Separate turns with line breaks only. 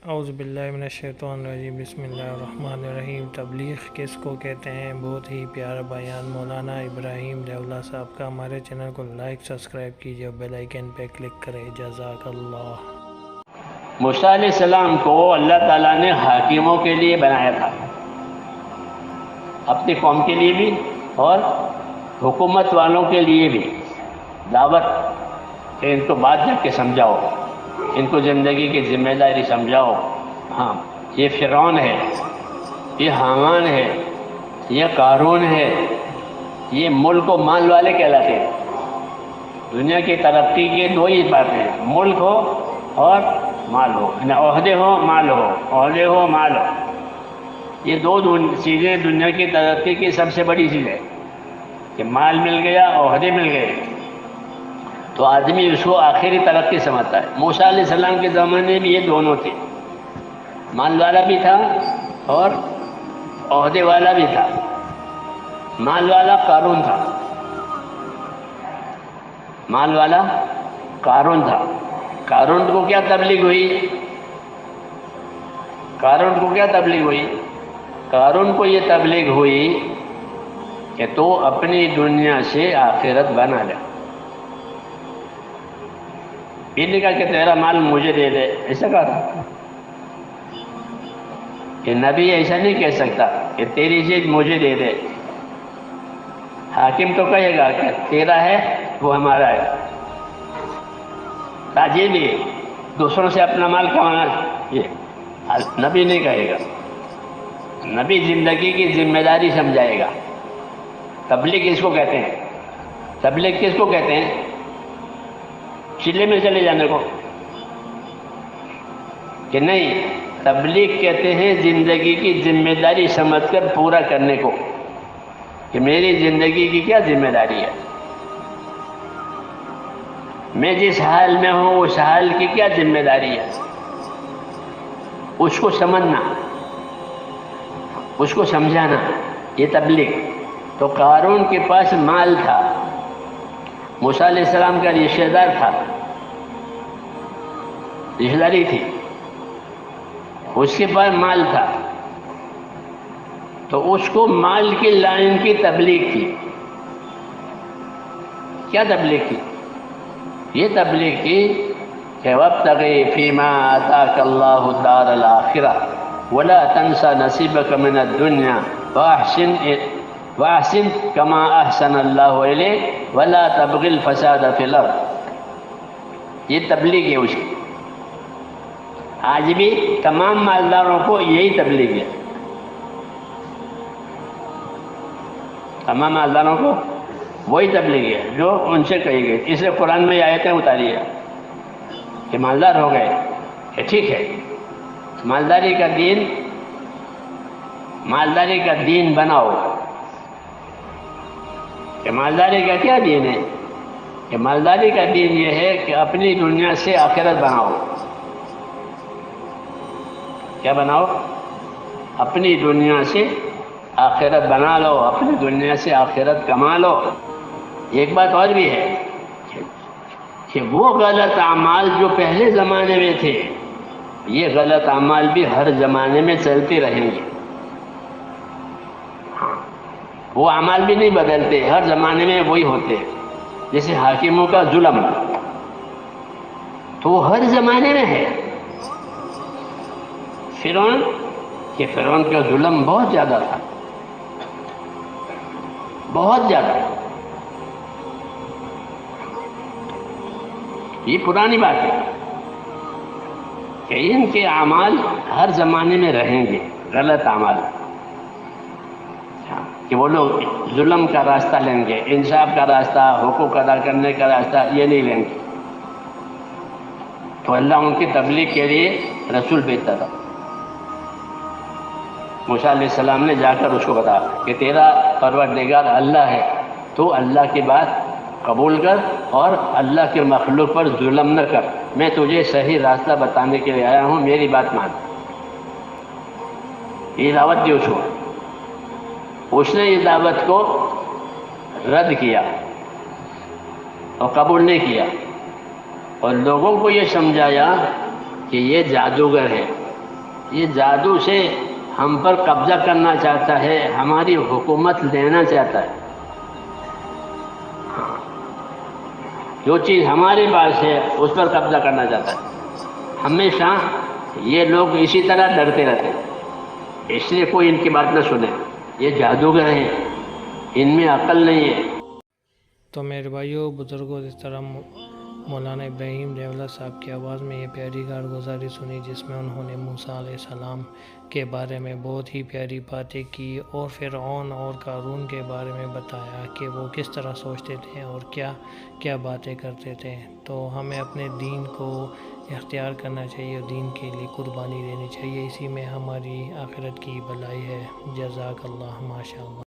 اعوذ باللہ من الشیطان الرجیم، بسم اللہ الرحمن الرحیم۔ تبلیغ کس کو کہتے ہیں؟ بہت ہی پیارا بیان مولانا ابراہیم دیولہ صاحب کا۔ ہمارے چینل کو لائک سبسکرائب کیجیے اور بیل آئیکن پہ کلک کریں۔ جزاک اللہ۔
موسیٰ علیہ السلام کو اللہ تعالیٰ نے حاکموں کے لیے بنایا تھا، اپنی قوم کے لیے بھی اور حکومت والوں کے لیے بھی دعوت کہ ان کو بات جا کے سمجھاؤ، ان کو زندگی کی ذمہ داری سمجھاؤ۔ ہاں، یہ فرعون ہے، یہ حامان ہے، یہ قارون ہے، یہ ملک و مال والے کہلاتے ہیں۔ دنیا کی ترقی کے دو ہی باتیں ہیں، ملک ہو اور مال ہو، عہدے ہو مال ہو، عہدے ہو مال ہو۔ یہ دو چیزیں دنیا کی ترقی کی سب سے بڑی چیز ہے کہ مال مل گیا، عہدے مل گئے تو آدمی اس کو آخری ترقی سمجھتا ہے۔ موسیٰ علیہ السلام کے زمانے میں یہ دونوں تھے، مال والا بھی تھا اور عہدے والا بھی تھا۔ مال والا قارون تھا، مال والا قارون تھا۔ قارون کو کیا تبلیغ ہوئی؟ قارون کو کیا تبلیغ ہوئی؟ قارون کو یہ تبلیغ ہوئی کہ تو اپنی دنیا سے آخرت بنا لے۔ یہ نہیں کہا کہ تیرا مال مجھے دے دے، ایسا کہا تھا کہ نبی ایسا نہیں کہہ سکتا کہ تیری چیز مجھے دے دے۔ حاکم تو کہے گا کہ تیرا ہے وہ ہمارا ہے، تاجر بھی دوسروں سے اپنا مال کمانا، یہ نبی نہیں کہے گا۔ نبی زندگی کی ذمہ داری سمجھائے گا۔ تبلیغ کس کو کہتے ہیں؟ تبلیغ کس کو کہتے ہیں؟ چلے میں چلے جانے کو کہ نہیں، تبلیغ کہتے ہیں زندگی کی ذمہ داری سمجھ کر پورا کرنے کو، کہ میری زندگی کی کیا ذمہ داری ہے، میں جس حال میں ہوں اس حال کی کیا ذمہ داری ہے، اس کو سمجھنا، اس کو سمجھانا، یہ تبلیغ۔ تو قارون کے پاس مال تھا، موسیٰ علیہ السلام کا رشتہ دار تھا، رشتہ داری تھی، اس کے پاس مال تھا، تو اس کو مال کی لائن کی تبلیغ کی۔ کیا تبلیغ کی؟ یہ تبلیغ کی کہ وَابْتَغِ فِيمَا آتَاكَ اللَّهُ الدَّارَ الْآخِرَةَ وَلَا تَنْسَ نَصِيبَكَ مِنَ الدُّنْيَا وَأَحْسِنْ كَمَا أَحْسَنَ اللَّهُ إِلَيْكَ وَلَا تَبْغِ الْفَسَادَ فِي الْأَرْضِ۔ یہ تبلیغ ہے اس کی۔ آج بھی تمام مالداروں کو یہی تبلیغ ہے، تمام مالداروں کو وہی تبلیغ ہے جو ان سے کہی گئی۔ اس لیے قرآن میں آیتیں اتاری ہے کہ مالدار ہو گئے کہ ٹھیک ہے، مالداری کا دین بناؤ۔ کہ مالداری کا کیا دین ہے؟ کہ مالداری کا دین یہ ہے کہ اپنی دنیا سے آخرت بناؤ۔ کیا بناؤ؟ اپنی دنیا سے آخرت بنا لو، اپنی دنیا سے آخرت کما لو۔ ایک بات اور بھی ہے کہ وہ غلط اعمال جو پہلے زمانے میں تھے، یہ غلط اعمال بھی ہر زمانے میں چلتے رہیں گے۔ ہاں، وہ اعمال بھی نہیں بدلتے، ہر زمانے میں وہی ہوتے ہیں۔ جیسے حاکموں کا ظلم، تو وہ ہر زمانے میں ہے۔ فرعون کا ظلم بہت زیادہ تھا، بہت زیادہ۔ یہ پرانی بات ہے کہ ان کے اعمال ہر زمانے میں رہیں گے، غلط اعمال، کہ وہ لوگ ظلم کا راستہ لیں گے، انصاف کا راستہ، حقوق ادا کرنے کا راستہ یہ نہیں لیں گے۔ تو اللہ ان کی تبلیغ کے لیے رسول بھیجتا تھا۔ موسیٰ علیہ السلام نے جا کر اس کو بتا کہ تیرا پروردگار اللہ ہے، تو اللہ کی بات قبول کر اور اللہ کے مخلوق پر ظلم نہ کر، میں تجھے صحیح راستہ بتانے کے لیے آیا ہوں، میری بات مان۔ یہ دعوت دی اس کو، اس نے اس دعوت کو رد کیا اور قبول نہیں کیا، اور لوگوں کو یہ سمجھایا کہ یہ جادوگر ہے، یہ جادو سے ہم پر قبضہ کرنا چاہتا ہے، ہماری حکومت لینا چاہتا ہے. جو چیز ہمارے پاس ہے اس پر قبضہ کرنا چاہتا ہے. ہمیشہ یہ لوگ اسی طرح ڈرتے رہتے ہیں، اس لیے کوئی ان کی بات نہ سنے. یہ جادوگر ہیں، ان میں عقل نہیں ہے.
تو میرے بھائیوں بزرگوں، اس طرح مولانا ابراہیم دیولہ صاحب کی آواز میں یہ پیاری کارگزاری سنی، جس میں انہوں نے موسیٰ علیہ السلام کے بارے میں بہت ہی پیاری باتیں کی، اور فرعون اور قارون کے بارے میں بتایا کہ وہ کس طرح سوچتے تھے اور کیا کیا باتیں کرتے تھے. تو ہمیں اپنے دین کو اختیار کرنا چاہیے اور دین کے لیے قربانی دینی چاہیے، اسی میں ہماری آخرت کی بھلائی ہے. جزاک اللہ، ماشاء اللہ.